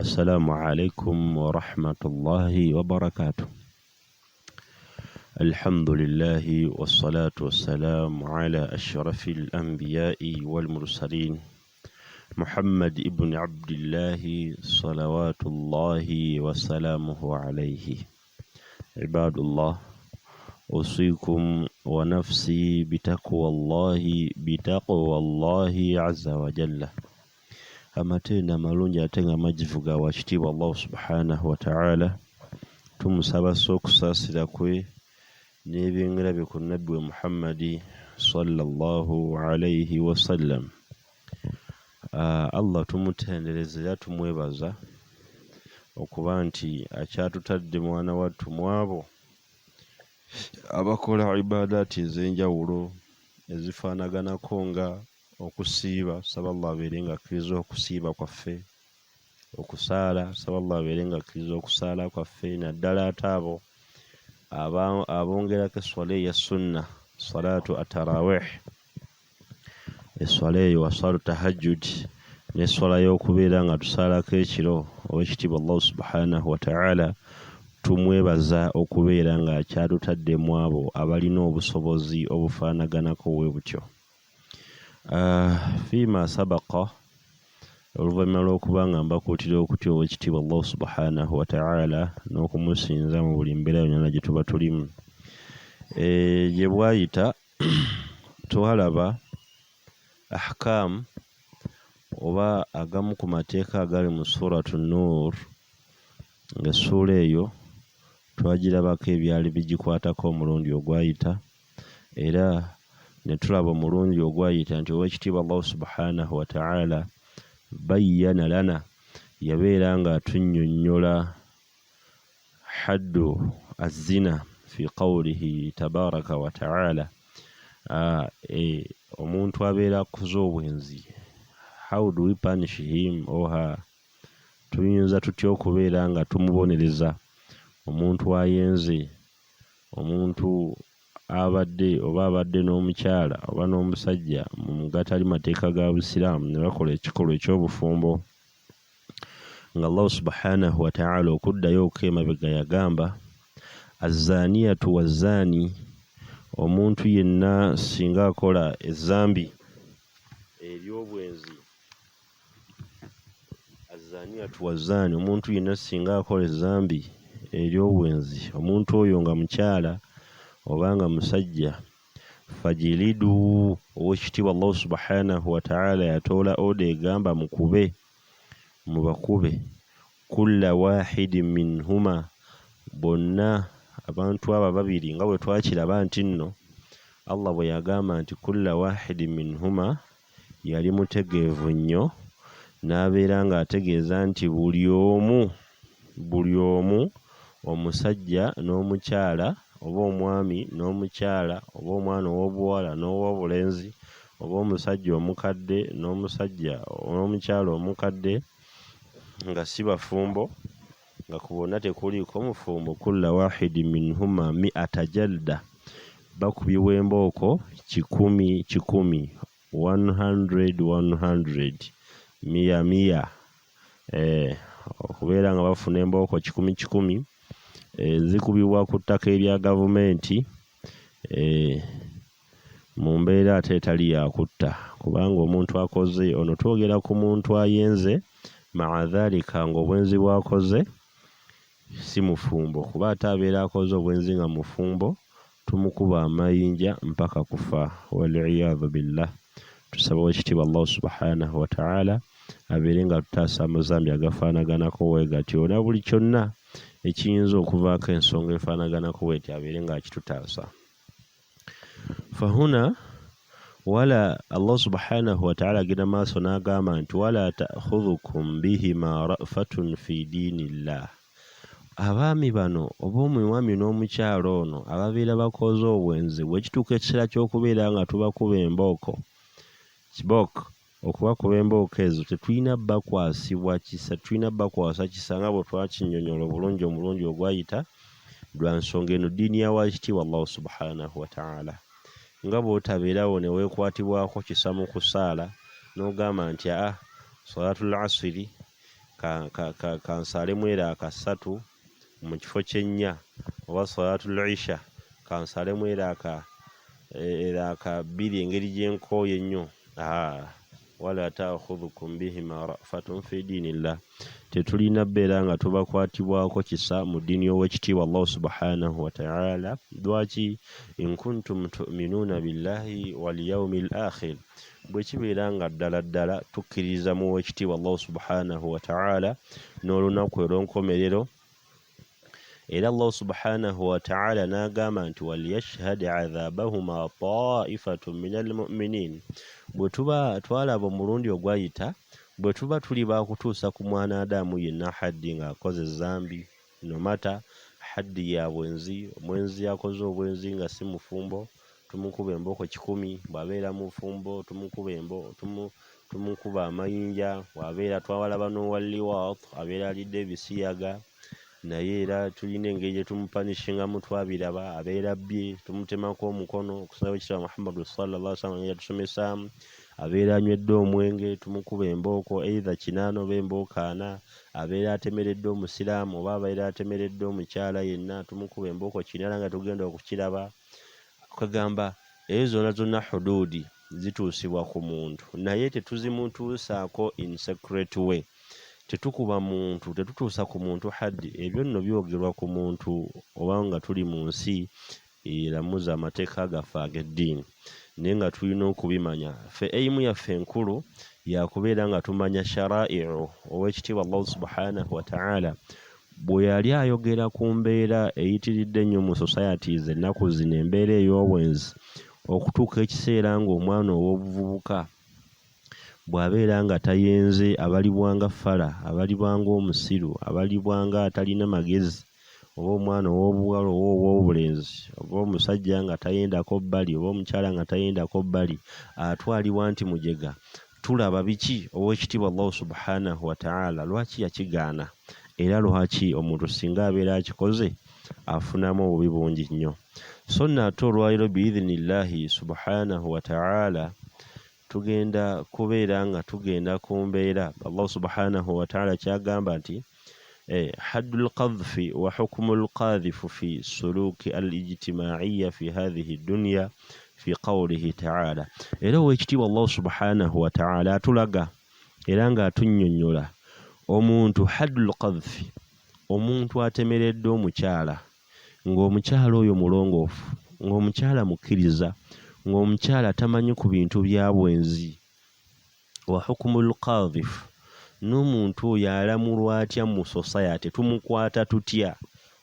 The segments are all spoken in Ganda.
السلام عليكم ورحمة الله وبركاته. الحمد لله والصلاة والسلام على أشرف الأنبياء والمرسلين محمد ابن عبد الله صلوات الله وسلامه عليه. عباد الله، أوصيكم ونفسي بتقوى الله عز وجل. Amatenda malungi ate nga majjivu ga wakitiibwa Allah subhanahu wa ta'ala, tumusaba okusaasira kwe n'ebyengera bye ku nabbi we Muhammadi sallallahu alayhi wa sallam. Allah tumutendereza era tumwebaza okuba nti akyatutadde mwana wattu mu abo abakola ibadaati ez'enjawulo ezifaanaganako nga okusiiba. Saba Allah abeere nga akkiriza okusiiba kwaffe, okusaala. Saba Allah abeere nga akkiriza okusaala kwaffe, naddala ate abo abongerako eswala eya sunna, salaatu atarawih, eswala eyo waswala tahajjud, n'eswala y'okubeera nga tusaalako ekiro. Owekitiibwa Allah subhanahu wa ta'ala tumwebaza okubeera nga akyatutadde mu abo abalina obusobozi obufaanaganako bwe butyo. Fiima sabaqa, oluvannyuma lw'okuba nga mbakuutira okutya owekitiibwa Allah subhanahu wa ta'ala n'okumusinza mu buli mbeera yonna gye tuba tulimu, gye bwayita twalaba ahkaamu oba agamu ku mateeka agali mu Suuratu Annuur, ng'essuula eyo twagirabako ebyali bigikwatako omulundi ogwayita, era ne tulaba omulundi ogwayita nti owekitiibwa Allah subhanahu wa ta'ala bayyana lana, yabeera nga atunnyonnyola haddu azina fi qawlihi tabaraka wa ta'ala. Omuntu abeera akuza obwenzi, how do we punish him or her? Tuyinza tutya okubeera nga tumubonereza omuntu ayenze, omuntu abadde n'omukyala oba n'omusajja mu gatali mateeka ga Busiraamu ne bakola ekikolwa eky'obufumbo, nga Allah subhanahu wa ta'ala okuddayo emabega yagamba azzaaniyatu wazzaani, omuntu yenna singa akola ezzambi ery'obwenzi, azzaaniyatu wazzaani, omuntu yenna singa akola ezzambi ery'obwenzi, omuntu oyo nga mukyala obanga musajja, fajilidu, owekitiibwa Allah subhanahu wa ta'ala yatoola oda egamba mubakube kulla wahidin minhuma, bonna abantu abo babiri, nga bwe twakiraba nti nno Allah bwe yagamba nti kulla wahidin minhuma yali mutegeevu nnyo, n'abeera ng'ategeeza nti buli omu, omusajja n'omukyala, oba omwami n'omukyala, oba omwana ow'obuwala n'ow'obulenzi, oba omusajja omukadde n'omukyala omukadde, nga si bafumbo, nga ku bonna tekuliiko mufumbo, kulla wahidi minhuma mi'ata jalda, bakubibwa embooko 100, 100, 100, okubeera nga bafuna embooko 100, zikubibwa ku ttaka erya gavumenti, mu mbeera ate etali yakutta, kubanga omuntu akoze ono, twogera ku muntu ayenze, maa dhalika nga obwenzi bw'akoze si mufumbo, kuba ate abeera akoze obwenzi nga mufumbo tumukuba amayinja mpaka kufa, waliyadhu billah. Tusaba owekitiibwa Allah subhanahu wa ta'ala abeere nga tutaasa amazambi agafaanaganako bwe gatyo, na buli kyonna ekiyinza okuvaako ensonga efaanaganako bweti abeere nga akitutaasa. Fahuna wala Allah subhanahu wa ta'ala agenda maaso n'agamba nti wala ta'khudhukum bihima ra'fatun fi diinillah, abaami bano oba omwami n'omukyala ono ababeera bakoze obwenzi, bwe kituuka ekiseera ky'okubeera nga tubakuba embooko, kibooko, okubakuba embooko ezo tetulina bakwasibwa kisa, tulina bakwasa kisa nga bwe twakinnyonnyola obulungi omulundi ogwayita, lwa nsonga eno ddiini ya waakitiibwa Allah subhanahu wa ta'ala. Nga bw'otabeerawo ne weekwatibwako kisa mu kusaala n'ogamba nti salaatul asiri kansalemu eraaka 3 mu kifo ky'ennya, oba salatul isha kansalemu eraaka 2 engeri gyenkooye ennyo. Wala ta'khudhukum bihima ra'fatun fi dinillah. Tetulina bbeera nga tubakwatibwako kisa mu ddiini y'owekitiibwa Allah subhanahu wa ta'ala. Lwaki? In kuntum tu'minuuna billahi wal yawmil akhir. Bwe kibeera nga ddala tukkiririza mu owekitiibwa Allah subhanahu wa ta'ala n'olunaku olw'enkomerero. Era Allah subhanahu wa ta'ala n'agamba nti waliyashhad adhabahuma ta'ifatun minal mu'minin. Bwe tuba twalaba omulundi ogwayita, bwe tuba tuli bakutuusa ku mwana Adamu yenna haddi ng'akoze zambi, no matter haddi ya bwenzi, omwenzi yakoze obwenzi nga si mufumbo tumukuba emboko 100, bw'abeera mufumbo tumukuba amayinja, bw'abeera twawalaba n'owalliwaat abeera alidde ebisiyaga, naye era tulina engeri gye tumupanishingamu twabiraba, abeera bbye tumutemako omukono okusaba ekitabo Muhammad sallallahu alaihi wasallam yatusomesaamu, abeera anywedde omwenge tumukuba embooko either 8 oba embooko 4, abeera atemeredde omusiraamu oba abeera atemeredde omukyala yenna tumukuba embooko 4 nga tugenda okukiraba. Kagamba ezo zonna hududi zituusibwa ku muntu, naye tetuzimutuusaako in secret way. Tetukuba muntu, tetutuusa ku muntu haddi. Ebyo nno byogerwa ku muntu oba nga tuli mu nsi eramuza amateeka gaffe ag'eddiini, naye nga tulina okubimanya. Ffe eimu yaffe enkulu yakubeera nga tumanya shara'i'u ow'ekitiibwa Allah subhanahu wa ta'ala bwe yali ayogera ku mbeera eyitiridde ennyo mu societies ennaku zino, embeera ey'obwenzi, okutuuka ekiseera ng'omwana ow'obuvubuka bw'abeera nga tayenze abalibwanga fala, abalibwanga omusiru, abalibwanga atalina magezi, oba omwana ow'obuwala oba ow'obulenzi, oba omusajja nga tayendako bbali, oba omukyala nga tayendako bbali, atwalibwa nti mujega. Tulaba biki ow'ekitiibwa Allah subhanahu wa ta'ala lwaki yakigaana, era lwaki omuntu singa abeera akikoze afunamu obubi bungi nnyo. So nno ate olwaliro biidhinillahi subhanahu wa ta'ala tugenda kubeera nga tugenda ku mbeera Allah subhanahu wa ta'ala kyagamba nti haddul qadhfi wa hukmul qadhifu fi suluki al-ijtima'iyya fi hadhihi dunya fi qawlihi ta'ala. Era ow'ekitiibwa Allah subhanahu wa ta'ala atulaga era nga atunnyonnyola omuntu haddul qadhfi, omuntu atemeredde omukyala, ng'omukyala oyo mulongoofu, ng'omukyala mukkiriza, ng'omukyala tamanyi ku bintu bya bwenzi. Wa hukmul qadhif, n'omuntu oyo alamulwa atya mu society, tumukwata tutya?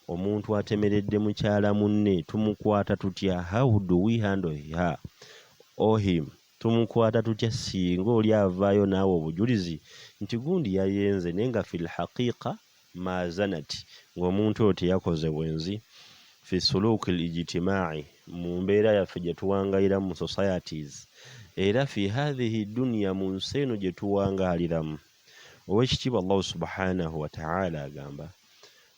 Omuntu atemeredde mukyala munne tumukwata tutya? How do we handle her or him? Tumukwata tutya singa oli avaayo naawe obujulizi nti gundi yayenze naye nga fil haqiqa mazanati, ng'omuntu oyo teyakoze bwenzi. Fi suluki al-ijtima'i, mu mbeera yaffe gye tuwangayira mu societies, era fi hadhihi dunya, mu nsi eno gye tuwangaaliramu. Ow'ekitiibwa Allah subhanahu wa ta'ala agamba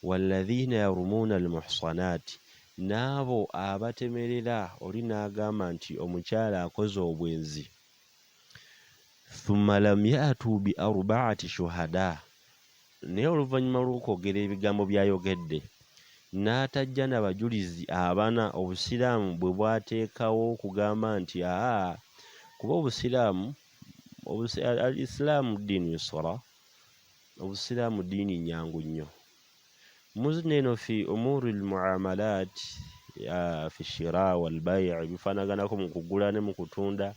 walladhina yarumuuna al-muhsanati, n'abo abatemerera, oli n'agamba nti omukyala akoze obwenzi, thumma lam ya'tu bi arba'ati shuhada, naye oluvannyuma lw'okwogera ebigambo byayogedde n'atajja n'abajulizi 4, obusiraamu bwe bwateekawo okugamba nti kuba obusiraamu al-islaamu ddiini yusra, obusiraamu ddiini nyangu nnyo. Muzino eno fi umuri al-muamalat fi shira wal bay' bifanaganako mu kugula ne mu kutunda,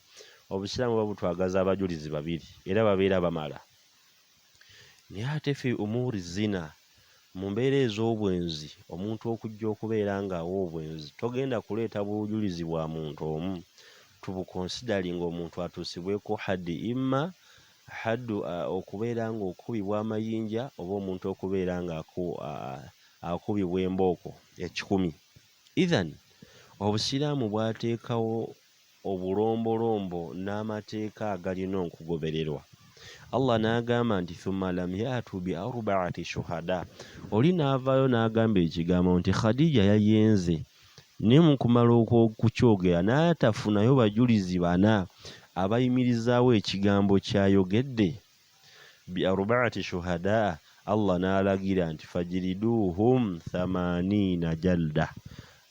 obusiraamu babutwagaza abajulizi 2 era babeera bamala. Naye ate fi umuri zina, mu mbeera ez'obwenzi, omuntu okujja okubeera ng'awa obwenzi, togenda kuleeta bujulizi bwa muntu omu, tubukonsidering omuntu atuusibweko haddi, imma haddu okubeera ng'okubibwa amayinja oba omuntu okubeera ng'akubibwa embooko 10. Idhan obusiraamu bwateekawo obulombolombo n'amateeka agalina okugobererwa. Allah n'agamba nti thumma lam ya'tu bi arba'ati shuhada, oli n'avaayo n'agamba ekigambo nti Khadija yayenze, naye mu kumala okukyogera n'atafunayo bajulizi 4 abayimirizaawo ekigambo kyayogedde. biarba'ati shuhadaa Allah n'alagira nti fajiriduhum 80 jalda.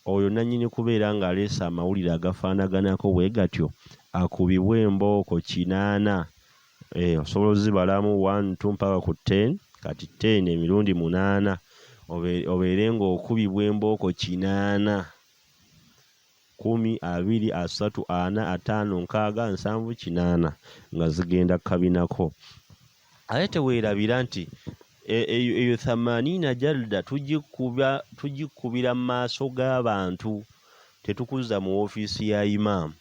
Oyo nannyini kubeera ng'aleese amawulire agafaanaganako bwe gatyo akubibwe embooko 80. Osobola ozibalamu 1 2 mpaka ku 10, kati 10 emirundi 8 obeere ng'okubibwa embooko 80. 10, 20, 30, 40, 50, 60, 80 nga zigenda kabinako. Ate teweerabira nti eyo 80 jalda tugikubira mu maaso g'abantu, tetukuza mu woofiisi ya imaamu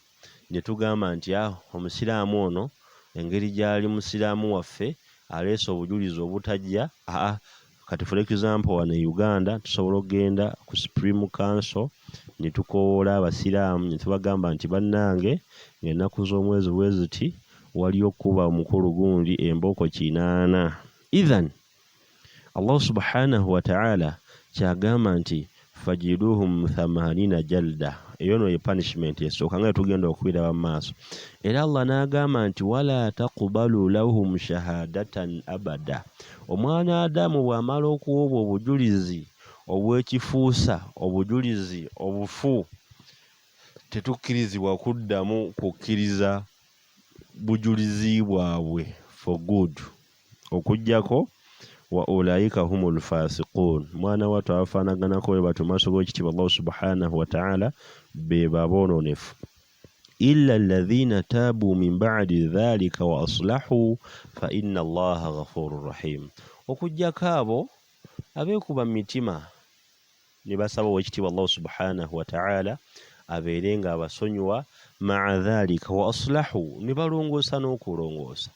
ne tugamba nti omusiraamu ono engeri gy'ali musiraamu waffe aleese obujulizi obutajja. Kati for example wano e Uganda tusobola okugenda ku Supreme Council ne tukoowoola abasiraamu ne tubagamba nti bannange ng'ennaku z'omwezi bwe ziti waliyo okuba omukulu gundi embooko 80. Idhan Allah subhanahu wa ta'ala kyagamba nti fajiduhum 80 jalda. Eyo no ye punishment esooka nga tugenda okubiraba mu maaso. Era Allah n'agamba nti wala taqbalu lahum shahadatan abada. Omwana Adamu bw'amala okuwa obujulizi obw'ekifuusa, obujulizi obufu, tetukkirizibwa kuddamu kukkiriza bujulizi bwabwe for good okuggyako wa ulaika humul fasiqun. Mwana wattu abafaanaganako bwe batyo maaso g'ekitiibwa Allah subhanahu wa ta'ala be baboononefu. Illa alladhina taabu min ba'di dhalika wa aslahu fa inna Allaha ghafurur rahim. Okuggyako abo abeekuba mitima ne basaba ow'ekitiibwa Allah subhanahu wa ta'ala abeere nga abasonyiwa ma'a dhalika wa aslahu, ne balongoosa n'okulongoosa.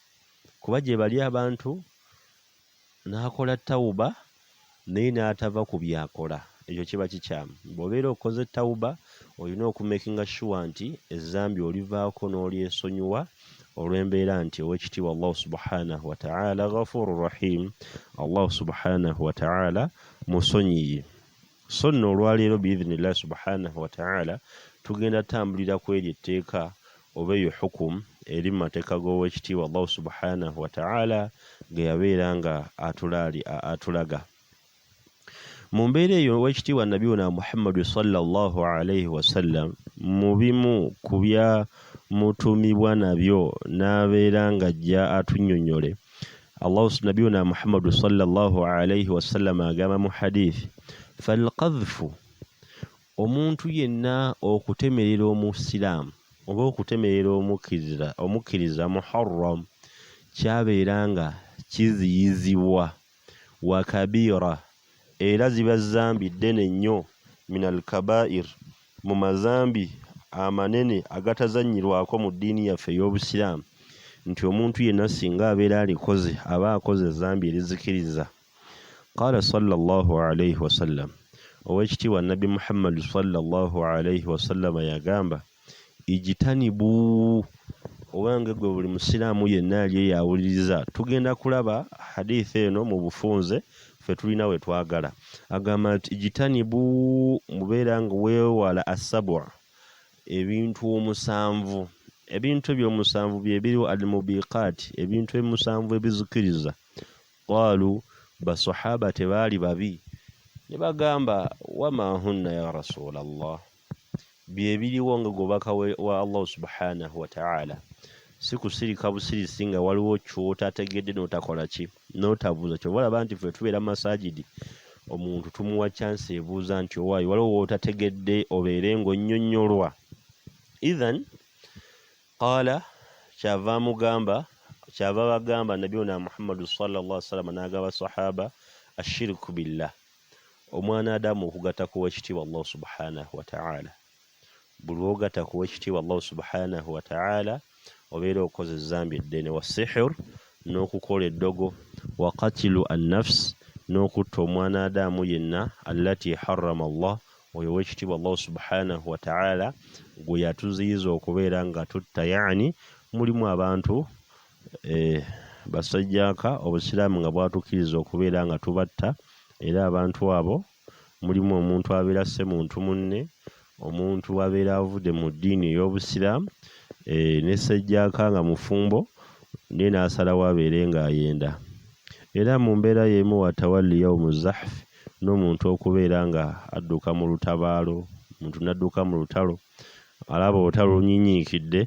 Kuba gye bali abantu n'akola tawuba naye n'atava ku byakola, ekyo kiba kikyamu. Bw'obeera okoze tawuba olina okumakinga sure nti ezzambi olivaako n'olyesonyiwa olw'embeera nti ow'ekitiibwa Allah subhanahu wa ta'ala ghafurur rahim, Allah subhanahu wa ta'ala musonyiyi. So nno olwaleero biidhnillahi subhanahu wa ta'ala tugenda tambulira ku eryo etteeka oba eyo hukum eri mu mateeka g'ow'ekitiibwa Allah subhanahu wa ta'ala ge yabeera nga atulaga. Mu mbeera eyo ow'ekitiibwa nabiyuna Muhammadu sallallahu alayhi wasallam mu bimu ku byamutumibwa nabyo n'abeera nga ajja atunnyonnyole. Nabiyuna Muhammadu sallallahu alayhi wasallam agamba mu hadithi, falqadhfu, omuntu yenna okutemerera omusiraamu oba okutemerera omukkiriza muharram, kyabeera nga kiziyizibwa, wa kabira, era ziba zambi ddene nnyo, minal kabair, mu mazambi amanene agatazannyirwako mu ddiini yaffe ey'Obusiraamu, nti omuntu yenna singa abeera alikoze aba akoze ezambi erizikiriza. Qaala sallallahu alayhi wasallam, ow'ekitiibwa Nabbi Muhammad sallallahu alayhi wasallam yagamba, ijtanibu, owange gwe buli musiraamu yenna ali yawuliriza. Tugenda kulaba hadithi eno mu bufunze ffe tulina we twagala. Agamba nti ijtanibu, mubeera nga weewala asabu, ebintu 7. Ebintu ebyomusanvu bye biriwo almubiqaati, ebintu ebimusanvu ebizikiriza. Qaalu, basahaba tebaali babi ne bagamba, wama hunna ya rasulallah, bye biriwo nga gobaka wa Allah subhanahu wa ta'ala. Si kusirika busirisi nga waliwo ky'otategedde n'otakola ki n'otabuuza. Kyova olaba nti ffe tubeera masajidi omuntu tumuwa chance ebuuza nti owaayo waliwo w'otategedde obeere ng'onnyonnyolwa. Idhan qaala, kyava bagamba nabiyuna Muhammadu sallallahu alaihi wasallam n'agamba sahaba, ashirku billah, omwana Adamu okugatta ku w'ekitiibwa Allah subhanahu wa ta'ala. Buli lw'ogatta ku w'ekitiibwa Allah subhanahu wa ta'ala obeera okoze ezambi eddene. Wa sihir, n'okukola eddogo. Wa qatilu an-nafs, n'okutta omwana Adamu yenna. Allati harrama Allah, oyo w'ekitiibwa Allah subhanahu wa ta'ala gwe yatuziyiza okubeera nga tutta. Yani mulimu abantu basajjaaka obusiraamu nga bwatukkiriza okubeera nga tubatta, era abantu abo mulimu omuntu abeera asse muntu munne, omuntu abeera avudde mu ddiini ey'Obusiraamu ne ssejjaaka nga mufumbo naye n'asalawo abeere ng'ayenda. era mu mbeera y'emu wa tawalli yawmu zahfi n'omuntu okubeera nga adduka mu lutabaalo, omuntu n'adduka mu lutalo alaba olutalo lunyinyiikidde,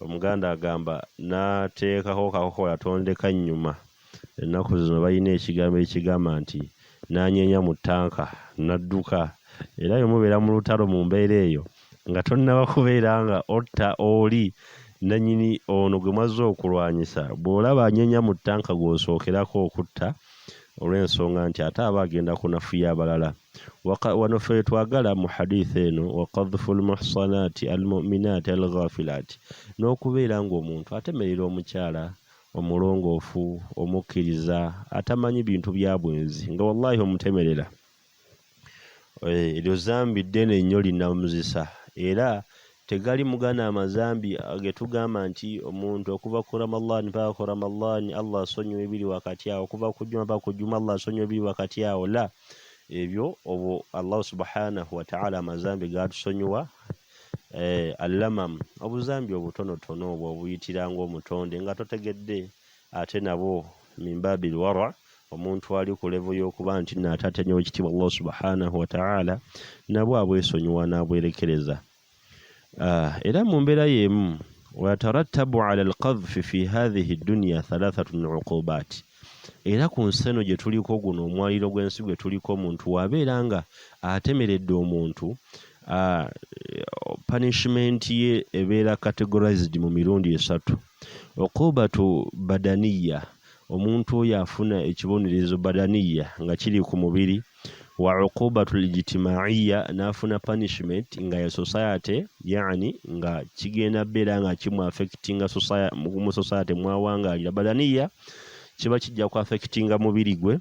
omuganda agamba n'ateekako kakokola tondeka nnyuma. Ennaku zino balina ekigambo ekigamba nti n'anyeenya mu ttanka n'adduka, era bwe mubeera mu lutalo mu mbeera eyo nga tonnaba kubeera nga otta oli nannyini ono gwe mwazze okulwanyisa, bw'olaba anyeenya mu ttanka gw'osookerako okutta olw'ensonga nti ate aba agenda kunafuya abalala. Wano ffe twagala mu hadithi eno wa qadhfu almuhsanaati almu'minaati alghafilaati, n'okubeera ng'omuntu atemerera omukyala omulongoofu omukkiriza atamanyi bintu bya bwenzi nga wallahi omutemerera, eryo zambi ddene nnyo linnamuzisa, era tegali mugana amazambi ge tugamba nti omuntu okuva ku Ramadhan mpaka ku Ramadhan Allah asonyiwa ebiri wakati awo, okuva ku Juma mpaka ku Juma Allah asonyiwa ebiri wakati awo. La, ebyo obwo Allah subhanahu wa ta'ala amazambi gatusonyiwa allamam, obuzambi obutonotono obwo obuyitira ng'omutonde nga totegedde, ate nabo mimbabil wara, omuntu ali ku levo y'okuba nti naatatenya ekitiibwa Allah subhanahu wa ta'ala nabwo abwesonyiwa n'abwerekereza. Era mu mbeera y'emu wayatarattabu ala alqadhfi fi hadhihi dunya thalathatun uqubaati, era ku nsi eno gye tuliko guno omwaliro gw'ensi gwe tuliko, omuntu wabeera nga atemeredde omuntu, punishment ye ebeera categorized mu mirundi esatu. Uqubatu badaniya, omuntu oyo afuna ekibonerezo badaniya nga kiri ku mubiri, wa uqubatu lijtimaiya, n'afuna punishment nga ya society, yani nga kigenda beera nga kimu affectinga mu society mwawangaalira. Badaniya kiba kijja ku affectinga mubiri gwe.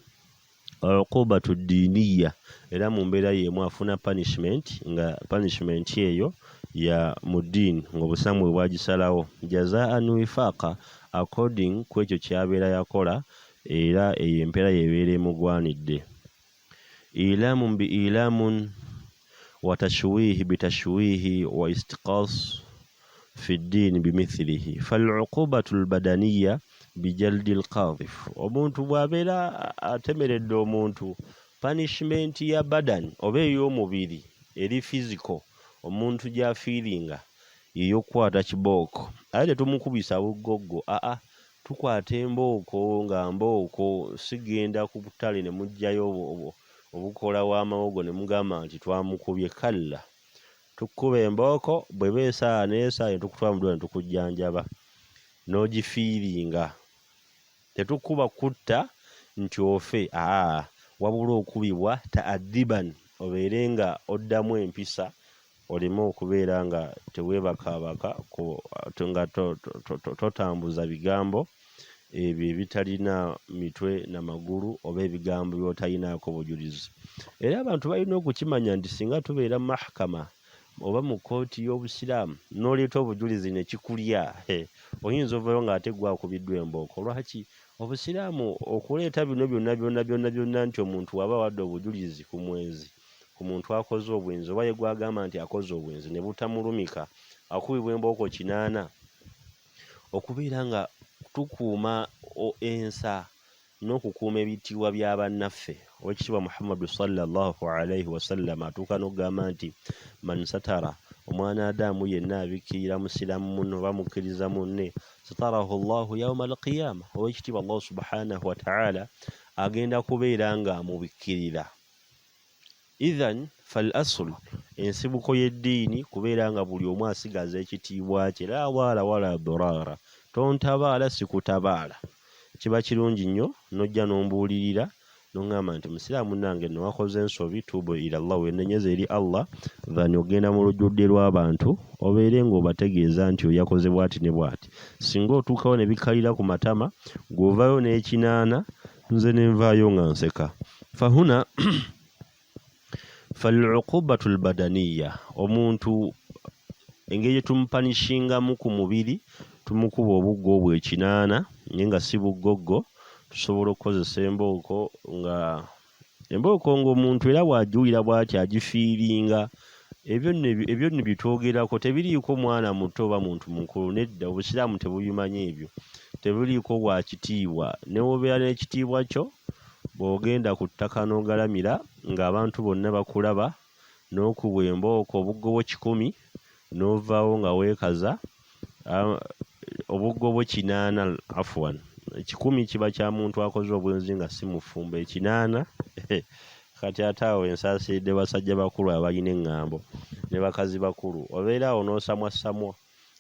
Uqubatu diniya, era mu mbeera y'emu afuna punishment nga punishment eyo ya mu ddiini ng'obusamu bwe bwagisalawo, jazaan wifaqa, according ku ekyo kyabeera yakola, era eyo empeera yebeera emugwanidde. Ilamun bi ilamun wa tashwihi bi tashwihi wa istiqas fi ddiini bimithlihi faluqubatu albadaniya bijaldi alqadhif, omuntu bw'abeera atemeredde omuntu punishment ya badan oba ey'omubiri eri physical, omuntu gy'afiiringa ey'okukwata kibooko, aye tetumukubisa bugoggo, tukwata embooko nga mbooko, sigenda ku butale ne mugjayo obukola w'amawogo ne mugamba nti twamukubye. Kalla, tukuba embooko, bwe beesaa neesaa ne tukutwala mu ddwaliro ne tukujjanjaba n'ogifiiringa. Tetukuba kutta nti ofe, wabula okubibwa ta'addiban, obeere nga oddamu empisa, oleme okubeera nga teweebakaabaka nga totambuza bigambo ebyo ebitalina mitwe n'amagulu oba ebigambo by'otalinaako bujulizi. Era abantu balina okukimanya nti singa tubeera mu mahakama oba mu kkooti y'Obusiraamu n'oleeta obujulizi ne kikulya, oyinza ovayo ng'ate gwakubiddwa embooko. Lwaki? Obusiraamu okuleeta bino byonna nti omuntu waba wadde obujulizi ku mwenzi, ku muntu akoze obwenzi, oba ye gwagamba nti akoze obwenzi ne butamulumika, akubibwa embooko 8, okubeera nga tukuuma ensa n'okukuuma ebitiibwa bya bannaffe. Oweekitiibwa Muhammadu sallallahu alaihi wasallam atuuka n'okugamba nti man satara, omwana Adamu yenna abikkirira musiraamu munne oba mukkiriza munne, satarahu Allahu yawma alqiyama, oweekitiibwa Allah subhanahu wa ta'ala agenda kubeera nga amubikkirira. Idhan fal asl, ensibuko y'eddiini kubeera nga buli omu asigaza ekitiibwa kye, la waala wala durara, tontabaala sikutabaala. Kiba kirungi nnyo n'ojja n'ombuulirira n'oŋŋamba nti musiraamu nange nno wakoze ensobi, tubu ila Allah, wennenyeza eri Allah, then ogenda mu lujjudde lw'abantu obeere ng'obategeeza nti oyakoze bw'ati ne bw'ati. Singa otuukawo ne bikalira ku matama, gw'ovayo n'ekinaana, nze ne nvaayo nga nseka. Fahuna faluqubatu albadaniya, omuntu engeri gye tumupanishingamu ku mubiri, tumukuba obuggo obw'ekinaana naye nga si buggoggo. Tusobola okukozesa embooko, nga embooko ng'omuntu era bw'agiwulira bw'ati agifiiringa. Ebyo nno byetwogerako tebiriiko mwana muto oba muntu mukulu, nedda. Obusiraamu tebubimanyi ebyo. tebuliiko bwa kitiibwa, ne wobeera n'ekitiibwa kyo bw'ogenda ku ttaka n'ogalamira ng'abantu bonna bakulaba n'okubwa embooko obuggobo 100 n'ovaawo nga weekaza obuggobo 80 afwan 100 kiba kya muntu akoze obwenzi nga si mufumbo 80 kati ate awo ensaasiridde basajja bakulu abalina eŋŋambo ne bakazi bakulu obeera awo n'osamwasamwa.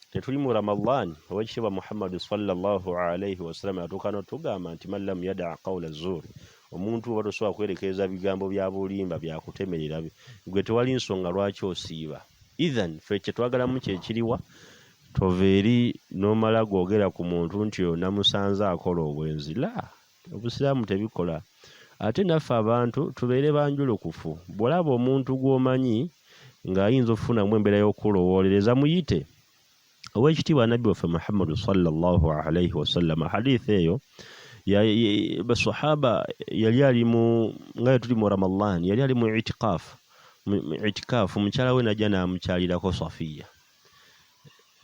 Tetuli mu Ramadaan, Oweekitiibwa Muhammad sallallahu alaihi wasallam atuuka n'otugamba nti man lam yadaa qawla zuur, omuntu oba tosobola kwerekereza bigambo bya bulimba byakutemerera gwe tewali nsonga lwaki osiiba. Ithan ffe kye twagalamu kyekiriwa, tova eri n'omala gwogera ku muntu nti yo namusanze akola obwenzi. La, obusiraamu tebikola. Ate naffe abantu tubeere banjulukufu. Bw'olaba omuntu gw'omanyi ng'ayinza okufunamu embeera y'okulowoolereza muyite. Oweekitiibwa Nabbi waffe Muhammad sallallahu alaihi wasallam hadithi eyo basahaba yali ali mu nga tuli mu Ramadaan, yali ali mu itikaafu mukyala we najja n'amukyalirako Safiya.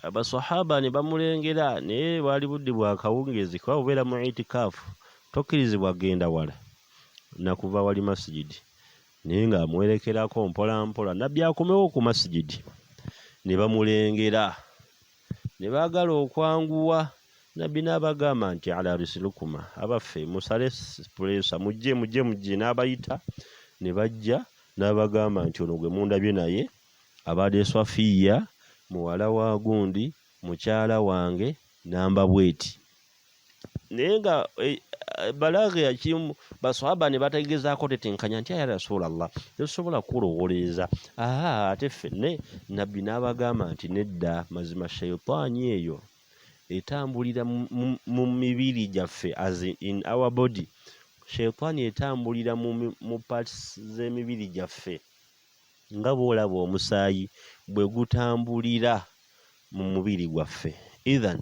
Abasahaba ne bamulengera naye bwali budde bwa kawungezi kuba obeera mu itikaafu tokkirizibwa genda wala nakuva wali masijidi naye ng'amwerekerako mpola mpola. Nabbi akomewo ku masijidi ne bamulengera ne baagala okwanguwa. Nabbi n'abagamba nti ala risilukuma, abaffe musale pulesa mujje n'abayita ne bajja n'abagamba nti ono gwe mundabye naye abadde Safiya muwala wa gundi mukyala wange namba bweti. Naye nga balaghe yakimu basahaba ne bategezaako tetenkanya nti ya Rasulallah tetusobola kulowooleza. Ate ffenne Nabbi n'abagamba nti nedda, mazima shayitaani eyo etambulira mu mibiri gyaffe, as in our body. Shayitaani etambulira mu parts z'emibiri gyaffe nga bw'olaba omusaayi bwe gutambulira mu mubiri gwaffe. Ithan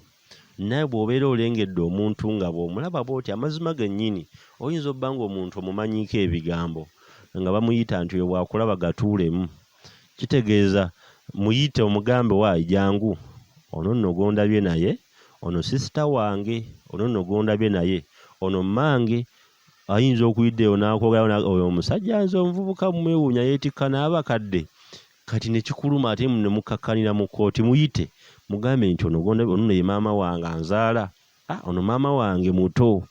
naye bw'obeera olengedde omuntu nga bw'omulaba bw'oti amazima gennyini oyinza obba ng'omuntu omumanyiiko ebigambo nga bamuyita nti oyo bwakulaba gatuulemu, kitegeeza muyite omugambe waayi jangu, ono nno gondabye naye, ono sisita wange, ono nno gondabye naye, ono mmange. Ayinza okuyiddeyo n'akwogera oyo omusajja nze omuvubuka mumwewuunya yeetikka n'abakadde, kati ne kikuluma ate ne mukakkanira mu kkooti. Muyite mugambe nti ono nno ye maama wange anzaala, ono maama wange muto,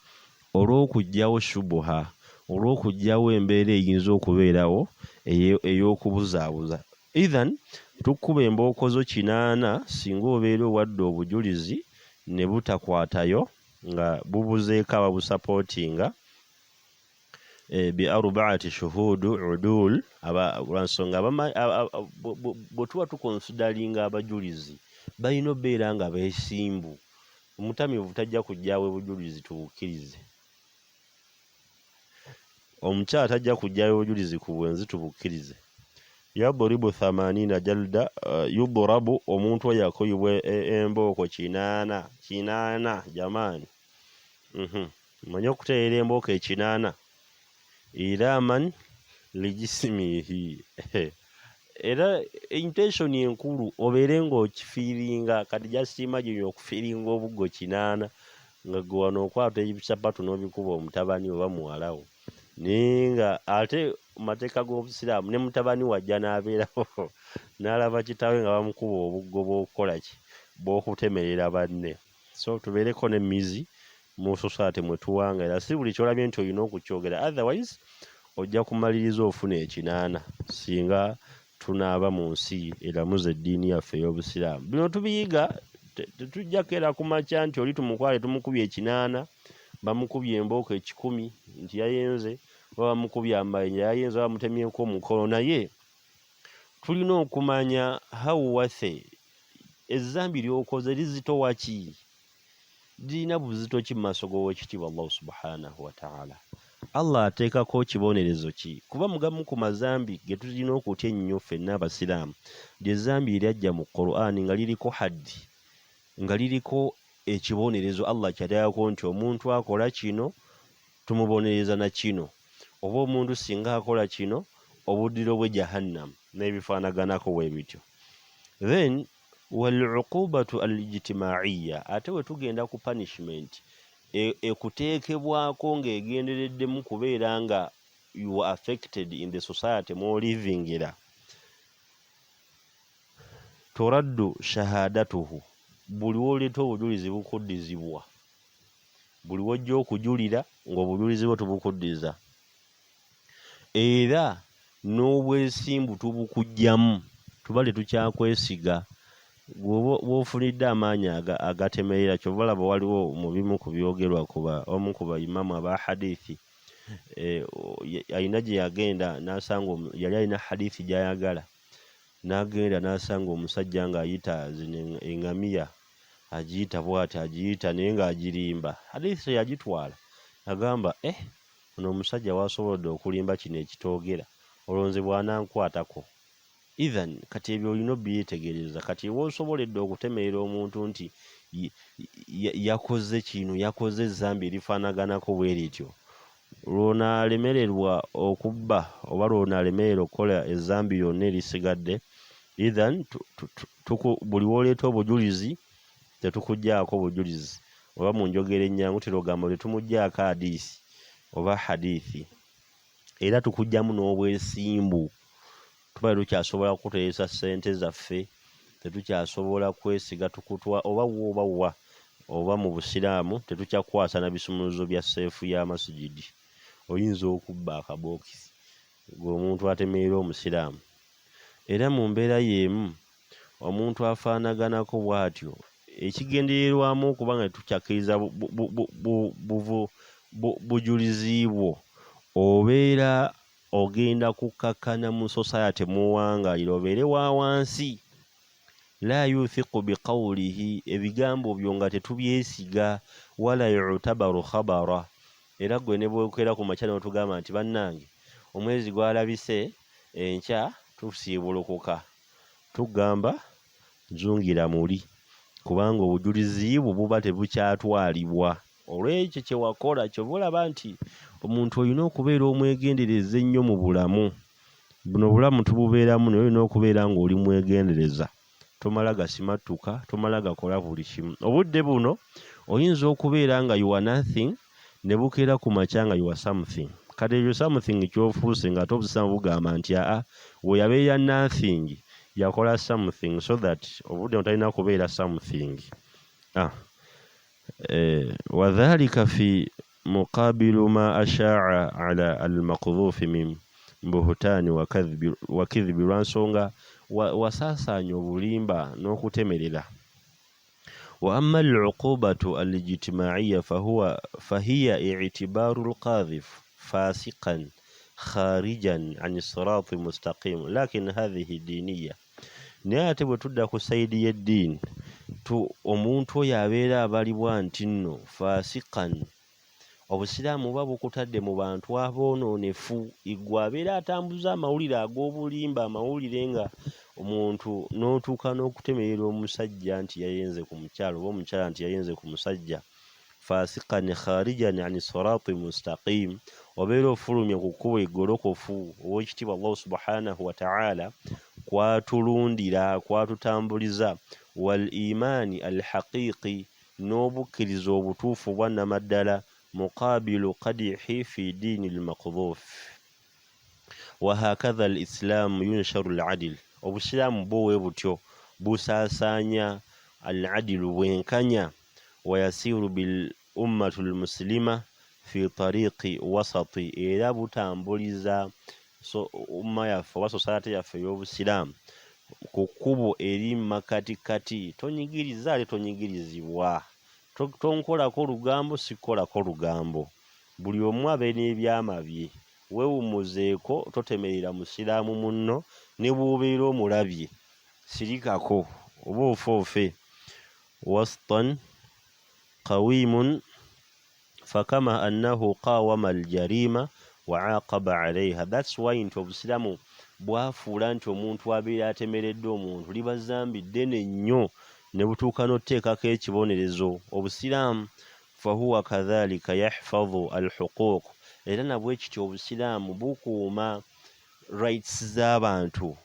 olw'okuggyawo shubuha, olw'okuggyawo embeera eyinza okubeerawo ey'okubuzaabuza. Ithan tukkuba embooko zo 80 singa obeera owadde obujulizi ne butakwatayo nga bubuzeeko ababusapootinga bi arbaati shuhudu udul. Lwansonga bwe tuba tukonsidalinga abajulizi balina obbeera nga beesimbu. Omutamiivu tajja kuggyawo obujulizi tubukkirize, omukyala tajja kuggyawo obujulizi ku bwenzi tubukkirize. Yadribu 80 jalda, yudrabu omuntu oyo akuyibwa embooko 80 jamaani. Manye okuteerera embooko 80 iraman lijisimihi. Era intention enkulu obeere ng'okifiiringa, kati just imagine okufiiringa obuggo 80 nga gwe wano okwata ebisapatu n'obikuba omutabani oba muwalawo, naye nga ate mateeka g'obusiraamu ne mutabani wajja n'abeerawo n'alaba kitaawe nga bamukuba obuggo bw'okukola ki, bw'okutemerera banne. So tubeereko n'emmizi mu society mwe tuwanga, era si buli kyolabye nti olina okukyogera, otherwise ojja kumaliriza ofuna 80 singa tunaaba mu nsi eramuza eddiini yaffe ey'obusiraamu. Bino tubiyiga, tetujjako era ku makya nti oli tumukwale tumukubye 80, bamukubye embooko 10 nti yayenze, oba bamukubye amayinja yayenze, oba bamutemyeko omukono. Naye tulina okumanya hawuwathe ezzambi ly'okoze lizitowa ki, lirina buzito ki mu maaso g'Oweekitiibwa Allah subhanahu wa ta'ala. Allah ateekako kibonerezo ki? Kuba mugamu ku mazambi ge tulina okutya ennyo ffenna abasiraamu ly'ezzambi eryajja mu Qur'an nga liriko haddi, nga liriko ekibonerezo Allah kyatayako nti omuntu akola kino tumubonereza na kino, oba omuntu singa akola kino obuddiro bwe Jahannam n'ebifaanaganako bwe bityo. Then Wal-uqubatu al-ijtima'iyya, ate bwe tugenda ku punishment ekuteekebwako ng'egendereddemu kubeera nga you are affected in the society mw'olivingira. Turaddu shahadatuhu, buli w'oleeta obujulizi bukuddizibwa, buli w'ojja okujulira ng'obujulizi bwo tubukuddiza, era n'obwesimbu tubukugyamu, tuba tetukyakwesiga. Bw'ofunidde amaanyi agatemerera, kyova olaba waliwo mu bimu ku byogerwa omu ku bayimamu aba hadithi alina gye yagenda n'asanga yali alina hadithi gy'ayagala, n'agenda n'asanga omusajja ng'ayita zino eŋŋamiya, agiyita bw'ati agiyita naye ng'agirimba, hadithi teyagitwala. Agamba ono omusajja wasobodde okulimba kino ekitoogera, olonze bw'anankwatako. Even kati ebyo olina obyetegereza. Kati w'osoboledde okutemerera omuntu nti yakoze kino, yakoze ezambi erifaanaganako bwe lityo, lw'onaalemererwa okubba oba lw'onaalemererwa okukola ezambi yonna erisigadde, even buli w'oleeta obujulizi tetukuggyako bujulizi, oba mu njogera ennyangu terogamba tetumuggyako hadiisi oba hadithi, era tukuggyamu n'obwesimbu. Tuba tukyasobola kuteesa ssente zaffe, tetukyasobola kwesiga tukutwa oba wa oba mu Busiraamu tetukyakwasa na bisumuluzo bya seefu ya masjidi. Oyinza okubba akabookisi ng'omuntu atemerera Omusiraamu, era mu mbeera y'emu omuntu afaanaganako bw'atyo, ekigendererwamu okuba nga tetukyakkiriza bujulizi bwo, obeera ogenda kukakkana mu society muwangalira, obeere wa wansi. La yuthiqu biqawlihi, ebigambo byo nga tetubyesiga. Wala yu'tabaru khabara, era gwe ne bwekera ku makya n'otugamba nti bannange omwezi gwalabise enkya tusiibulukuka, tugamba nzungira muli, kubanga obujulizi bwo buba tebukyatwalibwa olw'ekyo kye wakola. Kyova olaba nti omuntu olina okubeera omwegendereza ennyo mu bulamu. Buno obulamu tububeeramu, naye olina okubeera ng'oli mwegendereza, tomala gasimattuka, tomala gakola buli kimu. Obudde buno oyinza okubeera nga you are nothing, ne bukeera ku makya nga you are something. Kati ebyo something ky'ofuuse nga ate obusiraamu bugamba nti we yabeera nothing yakola something, so that obudde butalina kubeera something. Wadhalika fi muqabilu ma ashaa'a ala al-maqdhufi min buhutaani wa kidhibi, lwansonga wasaasaanya obulimba n'okutemerera. Wa amma al-uqubatu al-ijtima'iyya fahiya i'tibaaru al-qadhif fasiqan kharijan an sirati mustaqim, lakin hadhihi diniyya. Naye ate bwe tudda ku sayidi y'eddiini, omuntu oyo abeera abalibwa nti nno fasiqan, Obusiraamu buba bukutadde mu bantu aboononefu, igwe abeera atambuza amawulire ag'obulimba, amawulire nga omuntu n'otuuka n'okutemerera omusajja nti yayenze ku mukyala, oba omukyala nti yayenze ku musajja. Fasiqan kharijan an sirati mustaqim, obeera ofulumye ku kkubo eggolokofu. Oweekitiibwa Allah subhanahu wa ta'ala kwatulundira, kwatutambuliza. Wal imaani al haqiqi, n'obukkiriza obutuufu bwa nnamaddala. Muqabilu qadihi fi diini al-maqdhuf. Wa hakadha al-islaamu yunsharu al-adl, obusiraamu bwo bwe butyo busaasaanya al-adilu, bwenkanya. Wa yasiru bil ummatu al-muslima fi tariqi wasati, era butambuliza umma yaffe oba society yaffe ey'obusiraamu ku kkubo eri makatikati. Tonyigiriza ate tonyigirizibwa, tonkolako lugambo sikukolako lugambo, buli omu abe n'ebyama bye. Weewummuzeeko, totemerera musiraamu munno, ne bw'obeera omulabye sirikako oba ofoofe. Wastan qawimun fakama annahu qawama al-jarima wa aqaba alayha. That's why nti obusiraamu bwafuula nti omuntu abeera atemeredde omuntu liba zambi ddene nnyo, ne butuuka n'oteekako ekibonerezo. Obusiraamu fahuwa kadhalika yahfadhu al-huquuq, era nabwe kityo obusiraamu bukuuma rights z'abantu.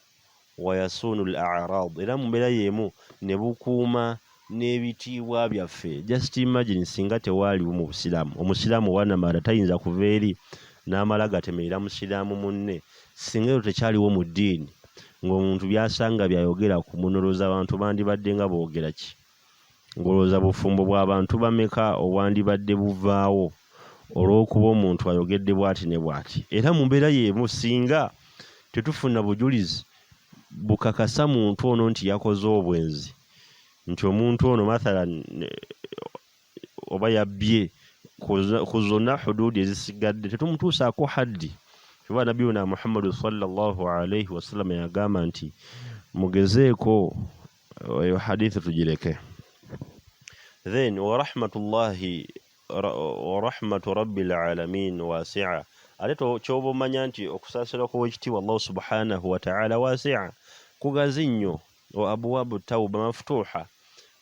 wayasunu al-a'rad, era mu mbeera y'emu ne bukuuma n'ebitiibwa byaffe. Just imagine singa tewaaliwo mu busiraamu, omusiraamu wanamala tayinza kuva eri n'amala gatemerera musiraamu munne. Singa eyo tekyaliwo mu ddiini, ng'omuntu byasanga byayogera ku munoloza, abantu bandibadde nga boogera ki? Ng'olowooza bufumbo bw'abantu bameka obwandibadde buvaawo olw'okuba omuntu ayogedde bw'ati ne bw'ati. Era mu mbeera y'emu singa tetufuna bujulizi bukakasa muntu ono nti yakoze obwenzi, nti omuntu ono mathalan oba yabbye ku zonna huduudi ezisigadde, tetumutuusaako haddi. Kuba nabiyuna Muhammadu sallallahu alayhi wasallam yagamba nti mugezeeko, eyo hadithi tugireke. Then wa rahmatu rabbil alamin wasi'a, ate kyoba omanya nti okusaasira kw'ekitiibwa Allah subhanahu wa ta'ala wasi'a, kugazi nnyo. Wa abwabu tawba maftuha,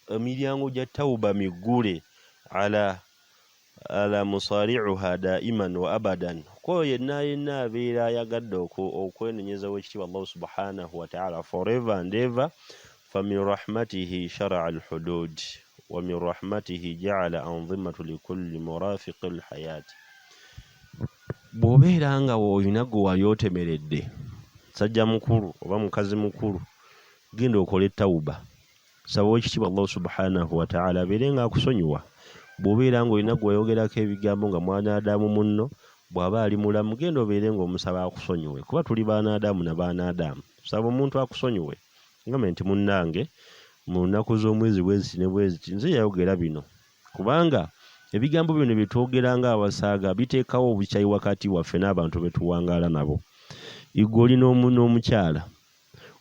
emiryango gya tawba miggule, ala musari'uha daiman wa abadan, ko yenna abeera ayagadde okwenenyeza w'ekitiibwa Allah subhanahu wa ta'ala forever and ever. Famin rahmatihi shara'a al-hudud wa min rahmatihi ja'ala anzimatu likulli murafiqi al-hayat. Bw'obeera nga olina gwe wali otemeredde, sajja mukulu oba mukazi mukulu, genda okole tawuba, saba w'ekitiibwa Allah subhanahu wa ta'ala abeere nga akusonyiwa. Bw'obeera nga olina gwe wayogerako ebigambo nga mwanadamu munno, bw'aba ali mulamu, genda obeere ng'omusaba akusonyiwe, kuba tuli baanaadamu na baanaadamu. Saba omuntu akusonyiwe, ngamba nti munnange, mu nnaku z'omwezi bweziti ne bweziti nze yayogera bino, kubanga ebigambo bino bye twogera ng'abasaaga biteekawo obukyayi wakati waffe n'abantu be tuwangaala nabo. Igwe oli n'omukyala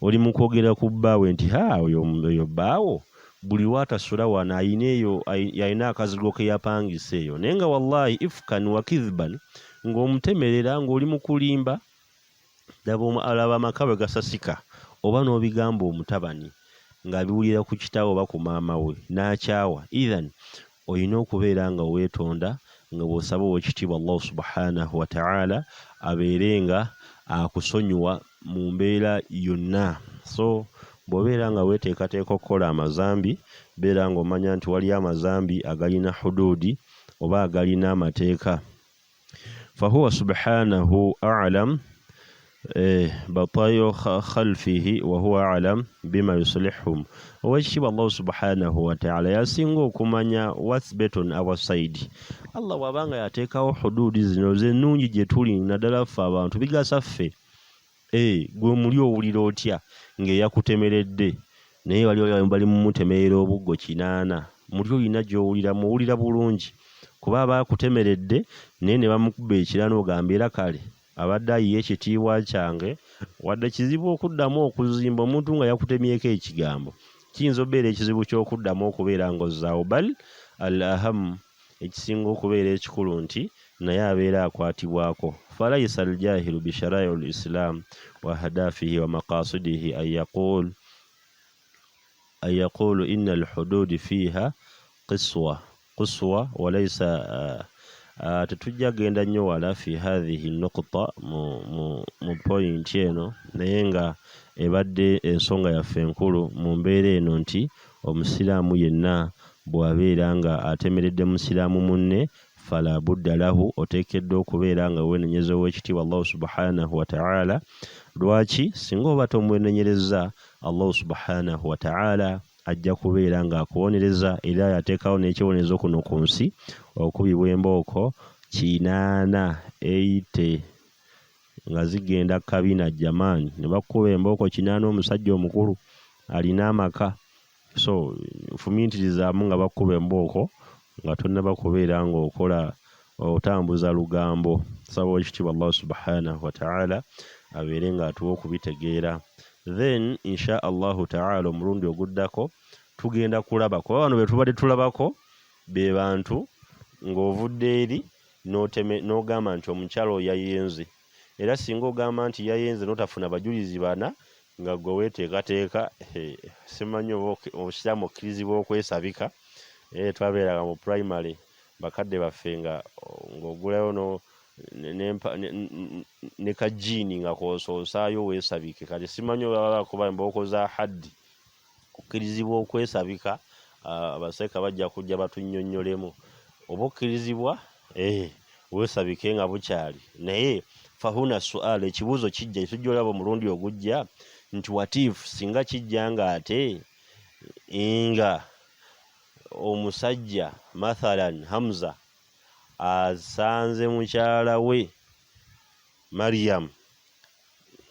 oli mu kwogera ku bbaawe nti oyo bbaawo buli lwatasula wano ayina akazigo ke yapangisa eyo, naye nga wallahi ifkan wa kidhban, ng'omutemerera ng'oli mu kulimba, alaba amaka bwe gasasika, oba n'obigamba omutabani ng'abiwulira ku kitaawe oba ku maama we n'akyawa. Idhan olina okubeera nga weetonda, nga bw'osaba ow'ekitiibwa Allah subhanahu wa ta'ala abeere nga akusonyiwa mu mbeera yonna. So bw'obeera nga weeteekateeka okukola amazambi, beera ng'omanya nti waliyo amazambi agalina huduudi oba agalina amateeka. Fahuwa subhanahu a'lam batayo khalfihi wa huwa a'lam bima yuslihum. Owekitiibwa Allah subhanahu wa ta'ala yasinga okumanya what's better on our side. Allah bw'abanga yateekawo huduudi zino z'ennungi gye tuli, naddala ffe abantu bigasa ffe. Gwe muli owulira otya ng'eyakutemeredde, naye bali mumutemerera obuggo 8, muli olina gy'owulira, muwulira bulungi, kuba abaakutemeredde naye ne bamukuba ekira n'ogamba era kale abadde ayiye ekitiibwa kyange, wadde kizibu okuddamu okuzimba omuntu nga yakutemyeko ekigambo. Kiyinza obeera ekizibu ky'okuddamu okubeera ng'ozzaawo, bal al aham, ekisinga okubeera ekikulu nti naye abeera akwatibwako. Falaysa aljahilu bishara'i al-islam wa hadafihi wa maqasidihi an yaqulu inna al-hudud fiha qiswa wa laysa tetujja genda nnyo wala fi hadhihi nuqta mu point eno, naye nga ebadde ensonga yaffe enkulu mu mbeera eno nti omusiraamu yenna bw'abeera nga atemeredde musiraamu munne, fala budda lahu, oteekeddwa okubeera nga weenenyeza ow'ekitiibwa Allah subhanahu wa ta'ala. Lwaki? Singa oba tomwenenyereza, Allah subhanahu wa ta'ala ajja kubeera nga akubonereza, era yateekawo n'ekibonerezo kuno ku nsi, okubibwa embooko 80 nga zigenda kabina jamaani, ne bakuba embooko 80, omusajja omukulu alina amaka. So fumiitirizaamu nga bakuba embooko nga tonnaba kubeera ng'okola otambuza lugambo. Saba ekitiibwa Allah subhanahu wa ta'ala abeere ng'atuwa okubitegeera. Then insha Allahu ta'ala omulundi oguddako tugenda kulaba, kuba bano be tubadde tulabako be bantu ng'ovudde eri n'ogamba nti omukyala oyo yayenze, era singa ogamba nti yayenze n'otafuna bajulizi bana nga gwe weeteekateeka, simanyi oba obusiraamu okkirizibwa okwesabika. Twabeeraga mu primary bakadde baffe ng'ogulayo ne kajiini nga kosoosaayo weesabike. Kati simanyi olaba kuba embooko za haddi okkirizibwa okwesabika, abaseeka bajja kujja batunnyonnyolemu oba okkirizibwa weesabike nga bukyali. Naye fahuna suala, ekibuuzo kijja, tujja olaba omulundi ogujja nti watiifu singa kijja nga ate nga omusajja mathalan Hamza asanze mukyala we Maryam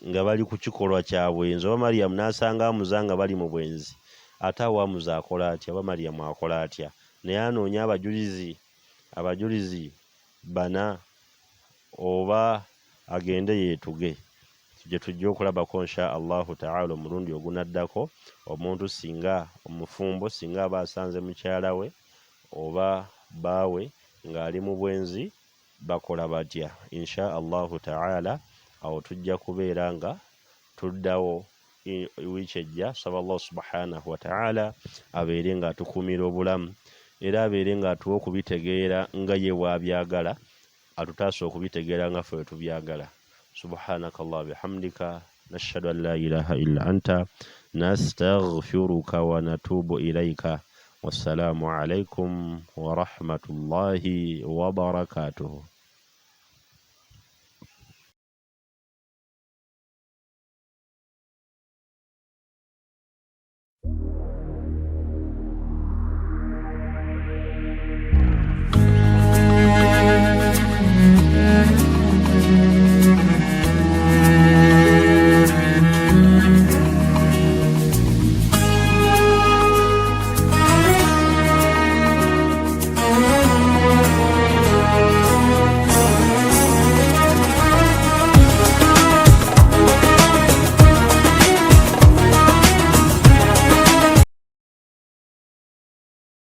nga bali ku kikolwa kya bwenzi, oba Maryam n'asanga Amuza nga bali mu bwenzi, ate awo Amuza akola atya, oba Maryam akola atya? Naye anoonya abajulizi bana oba agende yeetuge. Gye tujja okulabako insha Allahu taala omulundi ogunaddako, omuntu singa omufumbo singa aba asanze mukyala we oba baawe ng'ali mu bwenzi bakola batya insha Allahu taala. Awo tujja kubeera nga tuddawo wiiki ejja. Saba Allah subhanahu wa taala abeere nga atukuumira obulamu era abeere nga atuwa okubitegeera nga ye bw'abyagala, atutaasa okubitegeera nga ffe tubyagala. Subhanaka Allah bihamdika nashhadu an la ilaha illa anta nastaghfiruka wa natubu ilaika. Wassalamu alaikum wa rahmatullahi wa barakatuhu.